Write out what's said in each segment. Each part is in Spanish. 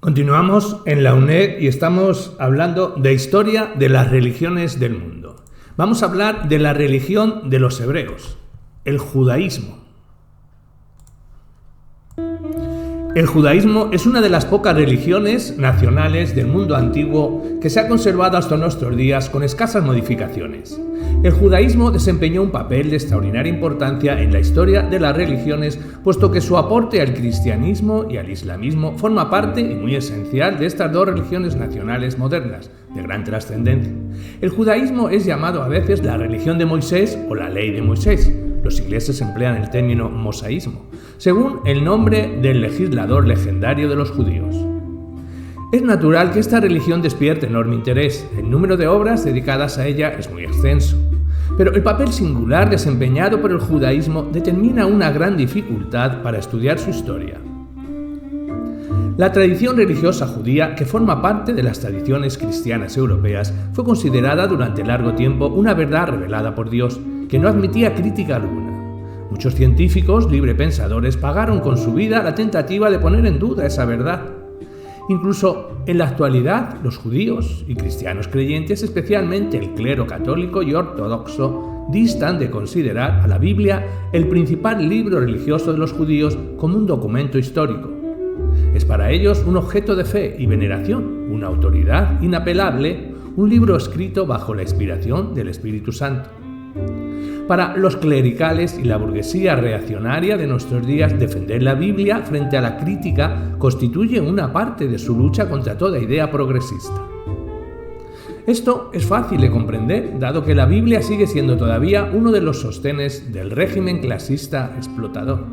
Continuamos en la UNED y estamos hablando de historia de las religiones del mundo. Vamos a hablar de la religión de los hebreos, el judaísmo. El judaísmo es una de las pocas religiones nacionales del mundo antiguo que se ha conservado hasta nuestros días con escasas modificaciones. El judaísmo desempeñó un papel de extraordinaria importancia en la historia de las religiones, puesto que su aporte al cristianismo y al islamismo forma parte y muy esencial de estas dos religiones nacionales modernas, de gran trascendencia. El judaísmo es llamado a veces la religión de Moisés o la ley de Moisés. Los ingleses emplean el término mosaísmo, según el nombre del legislador legendario de los judíos. Es natural que esta religión despierte enorme interés. El número de obras dedicadas a ella es muy extenso. Pero el papel singular desempeñado por el judaísmo determina una gran dificultad para estudiar su historia. La tradición religiosa judía, que forma parte de las tradiciones cristianas europeas, fue considerada durante largo tiempo una verdad revelada por Dios, que no admitía crítica alguna. Muchos científicos librepensadores pagaron con su vida la tentativa de poner en duda esa verdad. Incluso en la actualidad, los judíos y cristianos creyentes, especialmente el clero católico y ortodoxo, distan de considerar a la Biblia el principal libro religioso de los judíos como un documento histórico. Es para ellos un objeto de fe y veneración, una autoridad inapelable, un libro escrito bajo la inspiración del Espíritu Santo. Para los clericales y la burguesía reaccionaria de nuestros días, defender la Biblia frente a la crítica constituye una parte de su lucha contra toda idea progresista. Esto es fácil de comprender, dado que la Biblia sigue siendo todavía uno de los sostenes del régimen clasista explotador.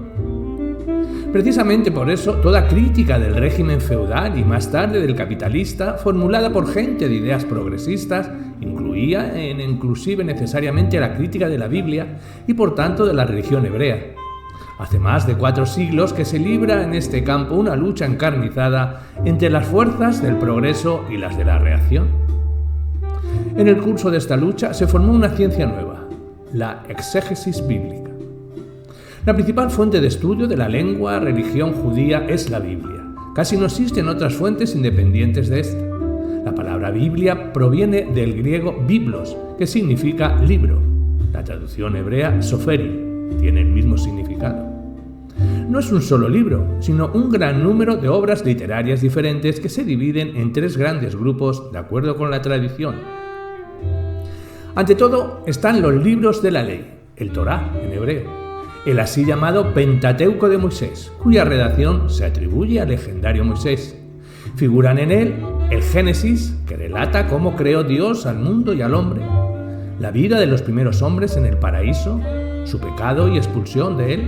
Precisamente por eso, toda crítica del régimen feudal y más tarde del capitalista, formulada por gente de ideas progresistas, incluía inclusive necesariamente la crítica de la Biblia y por tanto de la religión hebrea. Hace más de 4 siglos que se libra en este campo una lucha encarnizada entre las fuerzas del progreso y las de la reacción. En el curso de esta lucha se formó una ciencia nueva, la exégesis bíblica. La principal fuente de estudio de la lengua, religión judía es la Biblia. Casi no existen otras fuentes independientes de esta. La palabra Biblia proviene del griego biblos, que significa libro. La traducción hebrea soferi tiene el mismo significado. No es un solo libro, sino un gran número de obras literarias diferentes que se dividen en 3 grandes grupos de acuerdo con la tradición. Ante todo están los libros de la ley, el Torá en hebreo, el así llamado Pentateuco de Moisés, cuya redacción se atribuye al legendario Moisés. Figuran en él el Génesis, que relata cómo creó Dios al mundo y al hombre, la vida de los primeros hombres en el paraíso, su pecado y expulsión de él,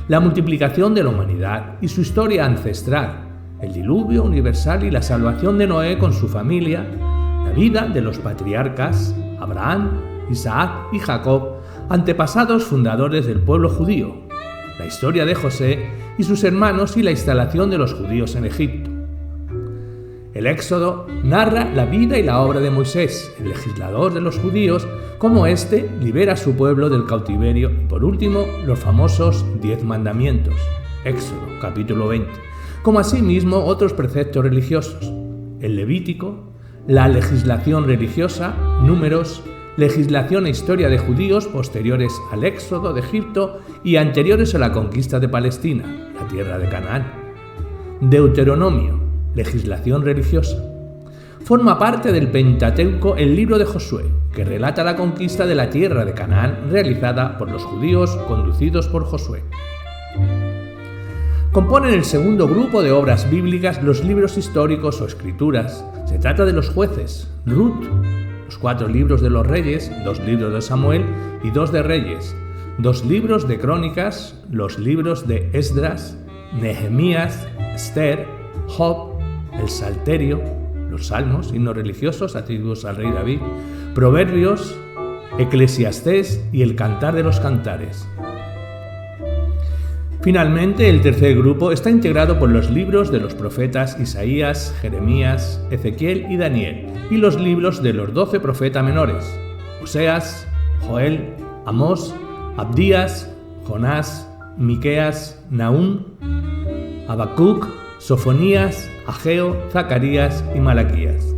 la multiplicación de la humanidad y su historia ancestral, el diluvio universal y la salvación de Noé con su familia, la vida de los patriarcas Abraham, Isaac y Jacob, antepasados fundadores del pueblo judío, la historia de José y sus hermanos y la instalación de los judíos en Egipto. El Éxodo narra la vida y la obra de Moisés, el legislador de los judíos, cómo éste libera a su pueblo del cautiverio y, por último, los famosos 10 mandamientos, Éxodo, capítulo 20, como asimismo otros preceptos religiosos, el Levítico, la legislación religiosa, Números, legislación e historia de judíos posteriores al éxodo de Egipto y anteriores a la conquista de Palestina, la tierra de Canaán. Deuteronomio, legislación religiosa. Forma parte del Pentateuco el libro de Josué, que relata la conquista de la tierra de Canaán realizada por los judíos conducidos por Josué. Componen el segundo grupo de obras bíblicas los libros históricos o escrituras. Se trata de los jueces, Ruth, los 4 libros de los reyes, 2 libros de Samuel y 2 de Reyes, 2 libros de Crónicas, los libros de Esdras, Nehemías, Esther, Job, el Salterio, los Salmos, himnos religiosos atribuidos al rey David, Proverbios, Eclesiastés y el Cantar de los Cantares. Finalmente, el tercer grupo está integrado por los libros de los profetas Isaías, Jeremías, Ezequiel y Daniel, y los libros de los 12 profetas menores, Oseas, Joel, Amós, Abdías, Jonás, Miqueas, Nahum, Habacuc, Sofonías, Ageo, Zacarías y Malaquías.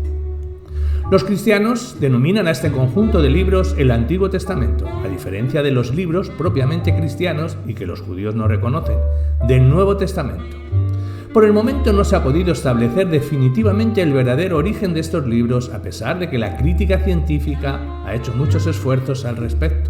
Los cristianos denominan a este conjunto de libros el Antiguo Testamento, a diferencia de los libros propiamente cristianos y que los judíos no reconocen, del Nuevo Testamento. Por el momento no se ha podido establecer definitivamente el verdadero origen de estos libros, a pesar de que la crítica científica ha hecho muchos esfuerzos al respecto.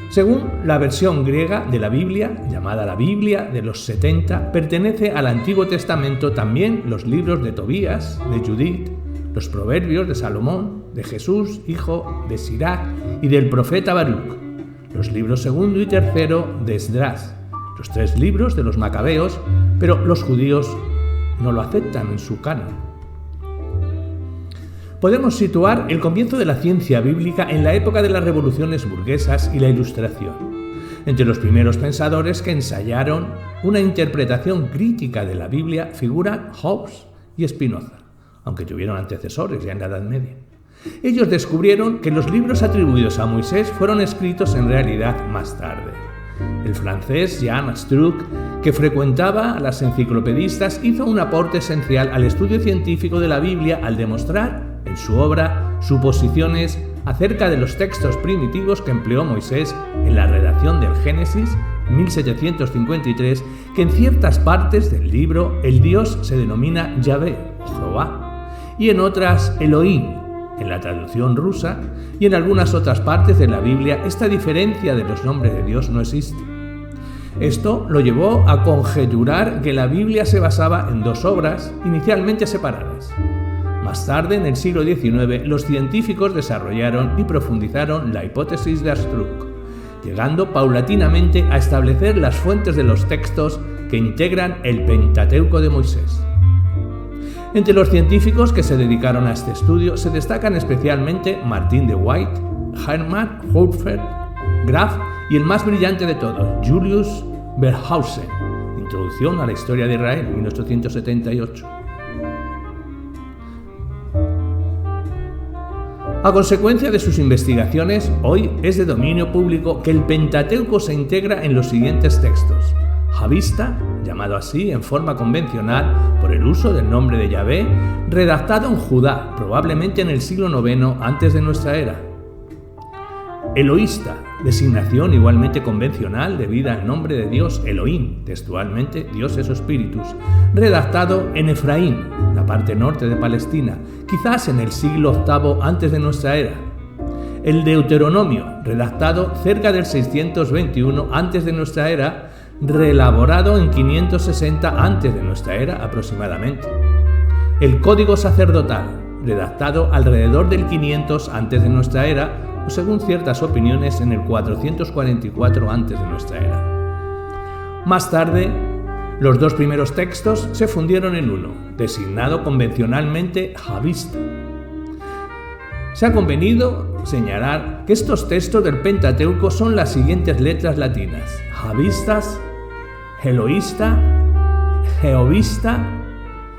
Según la versión griega de la Biblia, llamada la Biblia de los 70, pertenece al Antiguo Testamento también los libros de Tobías, de Judith, los Proverbios de Salomón, de Jesús, hijo de Sirac, y del profeta Baruch, los libros segundo y tercero de Esdras, los 3 libros de los Macabeos, pero los judíos no lo aceptan en su canon. Podemos situar el comienzo de la ciencia bíblica en la época de las revoluciones burguesas y la Ilustración. Entre los primeros pensadores que ensayaron una interpretación crítica de la Biblia figuran Hobbes y Spinoza, aunque tuvieron antecesores ya en la Edad Media. Ellos descubrieron que los libros atribuidos a Moisés fueron escritos en realidad más tarde. El francés Jean Struck, que frecuentaba a las enciclopedistas, hizo un aporte esencial al estudio científico de la Biblia al demostrar en su obra suposiciones acerca de los textos primitivos que empleó Moisés en la redacción del Génesis 1753, que en ciertas partes del libro el Dios se denomina Yahvé o Jehová, y en otras Elohim, en la traducción rusa, y en algunas otras partes de la Biblia esta diferencia de los nombres de Dios no existe. Esto lo llevó a conjeturar que la Biblia se basaba en 2 obras inicialmente separadas. Más tarde, en el siglo XIX, los científicos desarrollaron y profundizaron la hipótesis de Struck, llegando paulatinamente a establecer las fuentes de los textos que integran el Pentateuco de Moisés. Entre los científicos que se dedicaron a este estudio se destacan especialmente Martin de White, Hermann Hofer, Graf y el más brillante de todos, Julius Berhausen, Introducción a la Historia de Israel, 1878. A consecuencia de sus investigaciones, hoy es de dominio público que el Pentateuco se integra en los siguientes textos: Javista, llamado así en forma convencional por el uso del nombre de Yahvé, redactado en Judá, probablemente en el siglo IX antes de nuestra era. Eloísta, designación igualmente convencional debida al nombre de Dios Elohim, textualmente dioses o espíritus, redactado en Efraín, la parte norte de Palestina, quizás en el siglo VIII antes de nuestra era. El Deuteronomio, redactado cerca del 621 antes de nuestra era, reelaborado en 560 antes de nuestra era aproximadamente. El Código Sacerdotal, redactado alrededor del 500 antes de nuestra era, o según ciertas opiniones en el 444 antes de nuestra era. Más tarde, los 2 primeros textos se fundieron en uno, designado convencionalmente Javista. Se ha convenido señalar que estos textos del Pentateuco son las siguientes letras latinas: Javistas, Eloísta, Jehovista,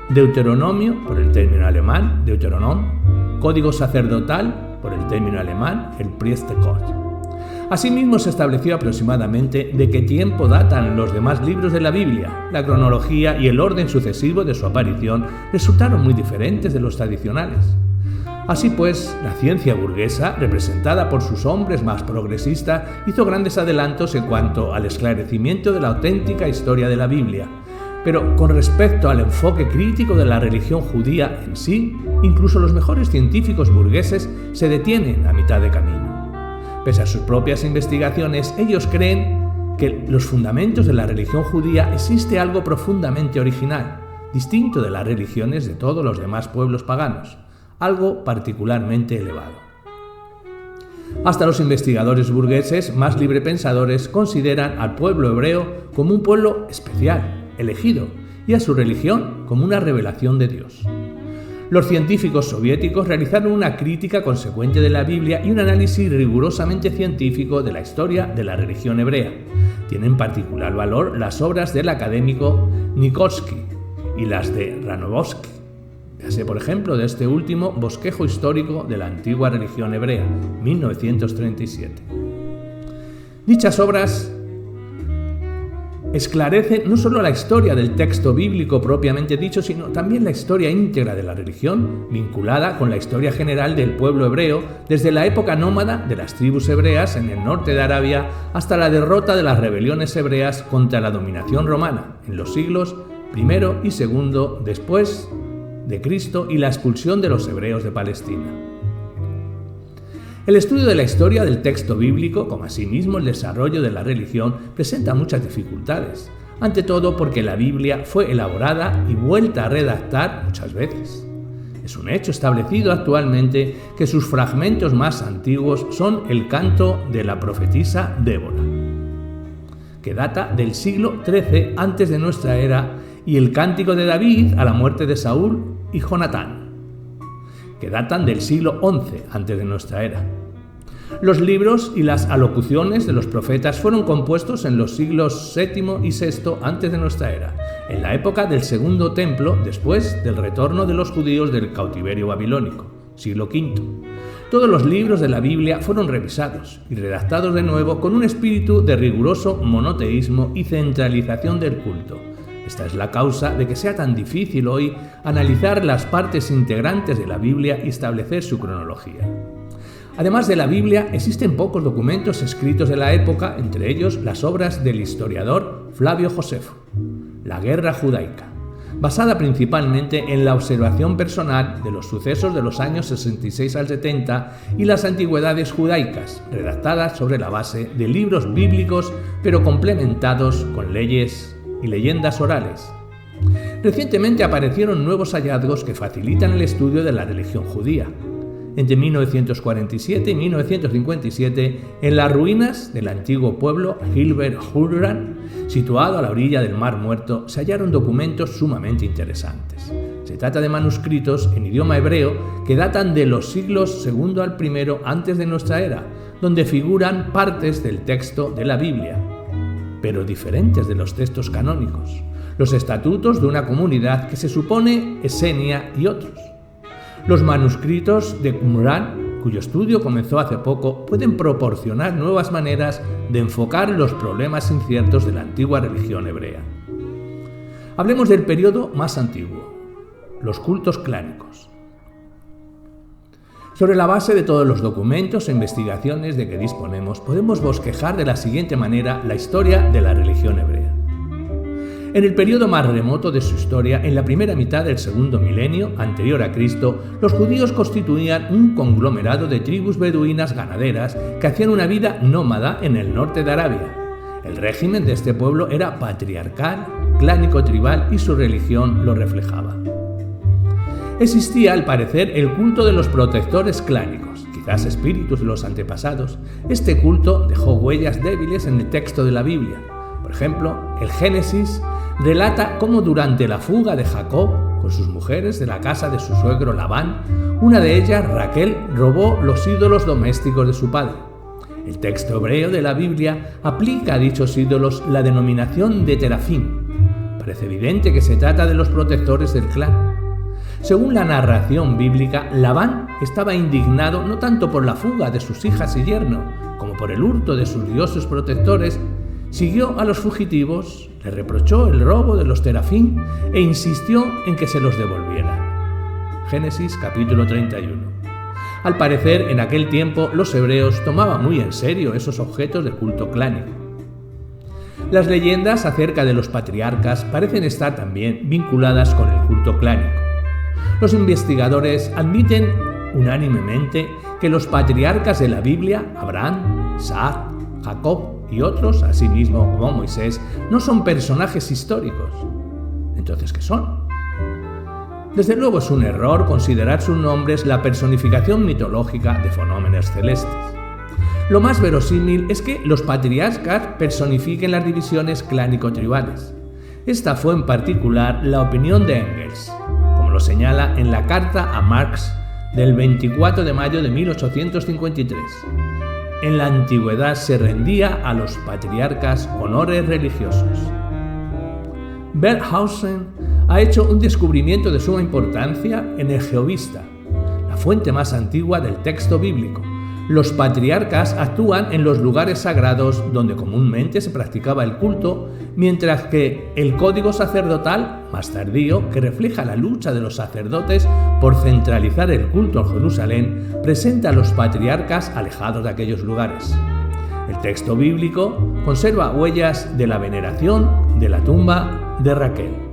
Deuteronomio, por el término alemán, Deuteronom, Código Sacerdotal, por el término alemán, el Priestcode. Asimismo, se estableció aproximadamente de qué tiempo datan los demás libros de la Biblia. La cronología y el orden sucesivo de su aparición resultaron muy diferentes de los tradicionales. Así pues, la ciencia burguesa, representada por sus hombres más progresistas, hizo grandes adelantos en cuanto al esclarecimiento de la auténtica historia de la Biblia. Pero con respecto al enfoque crítico de la religión judía en sí, incluso los mejores científicos burgueses se detienen a mitad de camino. Pese a sus propias investigaciones, ellos creen que en los fundamentos de la religión judía existe algo profundamente original, distinto de las religiones de todos los demás pueblos paganos, algo particularmente elevado. Hasta los investigadores burgueses más librepensadores consideran al pueblo hebreo como un pueblo especial, elegido, y a su religión como una revelación de Dios. Los científicos soviéticos realizaron una crítica consecuente de la Biblia y un análisis rigurosamente científico de la historia de la religión hebrea. Tienen particular valor las obras del académico Nikolsky y las de Ranovsky. Véase, por ejemplo, de este último Bosquejo histórico de la antigua religión hebrea, 1937. Dichas obras esclarece no solo la historia del texto bíblico propiamente dicho, sino también la historia íntegra de la religión, vinculada con la historia general del pueblo hebreo, desde la época nómada de las tribus hebreas en el norte de Arabia hasta la derrota de las rebeliones hebreas contra la dominación romana en los siglos I y II después de Cristo y la expulsión de los hebreos de Palestina. El estudio de la historia del texto bíblico, como asimismo el desarrollo de la religión, presenta muchas dificultades, ante todo porque la Biblia fue elaborada y vuelta a redactar muchas veces. Es un hecho establecido actualmente que sus fragmentos más antiguos son el canto de la profetisa Débora, que data del siglo XIII antes de nuestra era, y el cántico de David a la muerte de Saúl y Jonatán, que datan del siglo XI antes de nuestra era. Los libros y las alocuciones de los profetas fueron compuestos en los siglos VII y VI antes de nuestra era, en la época del Segundo Templo, después del retorno de los judíos del cautiverio babilónico, siglo V. Todos los libros de la Biblia fueron revisados y redactados de nuevo con un espíritu de riguroso monoteísmo y centralización del culto. Esta es la causa de que sea tan difícil hoy analizar las partes integrantes de la Biblia y establecer su cronología. Además de la Biblia, existen pocos documentos escritos de la época, entre ellos las obras del historiador Flavio Josefo, La Guerra Judaica, basada principalmente en la observación personal de los sucesos de los años 66 al 70 y las antigüedades judaicas, redactadas sobre la base de libros bíblicos pero complementados con leyes y leyendas orales. Recientemente aparecieron nuevos hallazgos que facilitan el estudio de la religión judía. Entre 1947 y 1957, en las ruinas del antiguo pueblo Hilbert Hurran, situado a la orilla del Mar Muerto, se hallaron documentos sumamente interesantes. Se trata de manuscritos en idioma hebreo que datan de los siglos II al I antes de nuestra era, donde figuran partes del texto de la Biblia, pero diferentes de los textos canónicos, los estatutos de una comunidad que se supone esenia y otros. Los manuscritos de Qumran, cuyo estudio comenzó hace poco, pueden proporcionar nuevas maneras de enfocar los problemas inciertos de la antigua religión hebrea. Hablemos del periodo más antiguo, los cultos clánicos. Sobre la base de todos los documentos e investigaciones de que disponemos, podemos bosquejar de la siguiente manera la historia de la religión hebrea. En el periodo más remoto de su historia, en la primera mitad del segundo milenio anterior a Cristo, los judíos constituían un conglomerado de tribus beduinas ganaderas que hacían una vida nómada en el norte de Arabia. El régimen de este pueblo era patriarcal, clánico-tribal y su religión lo reflejaba. Existía, al parecer, el culto de los protectores clánicos, quizás espíritus de los antepasados. Este culto dejó huellas débiles en el texto de la Biblia. Por ejemplo, el Génesis relata cómo durante la fuga de Jacob con sus mujeres de la casa de su suegro Labán, una de ellas, Raquel, robó los ídolos domésticos de su padre. El texto hebreo de la Biblia aplica a dichos ídolos la denominación de terafim. Parece evidente que se trata de los protectores del clan. Según la narración bíblica, Labán estaba indignado no tanto por la fuga de sus hijas y yerno, como por el hurto de sus dioses protectores. Siguió a los fugitivos, le reprochó el robo de los terafim e insistió en que se los devolviera. Génesis capítulo 31. Al parecer, en aquel tiempo, los hebreos tomaban muy en serio esos objetos de culto clánico. Las leyendas acerca de los patriarcas parecen estar también vinculadas con el culto clánico. Los investigadores admiten unánimemente que los patriarcas de la Biblia, Abraham, Isaac, Jacob y otros, asimismo como Moisés, no son personajes históricos. Entonces, ¿qué son? Desde luego es un error considerar sus nombres la personificación mitológica de fenómenos celestes. Lo más verosímil es que los patriarcas personifiquen las divisiones clánico-tribales. Esta fue en particular la opinión de Engels, como lo señala en la carta a Marx del 24 de mayo de 1853. En la antigüedad se rendía a los patriarcas honores religiosos. Berghausen ha hecho un descubrimiento de suma importancia en el Geovista, la fuente más antigua del texto bíblico. Los patriarcas actúan en los lugares sagrados donde comúnmente se practicaba el culto, mientras que el código sacerdotal, más tardío, que refleja la lucha de los sacerdotes por centralizar el culto en Jerusalén, presenta a los patriarcas alejados de aquellos lugares. El texto bíblico conserva huellas de la veneración de la tumba de Raquel.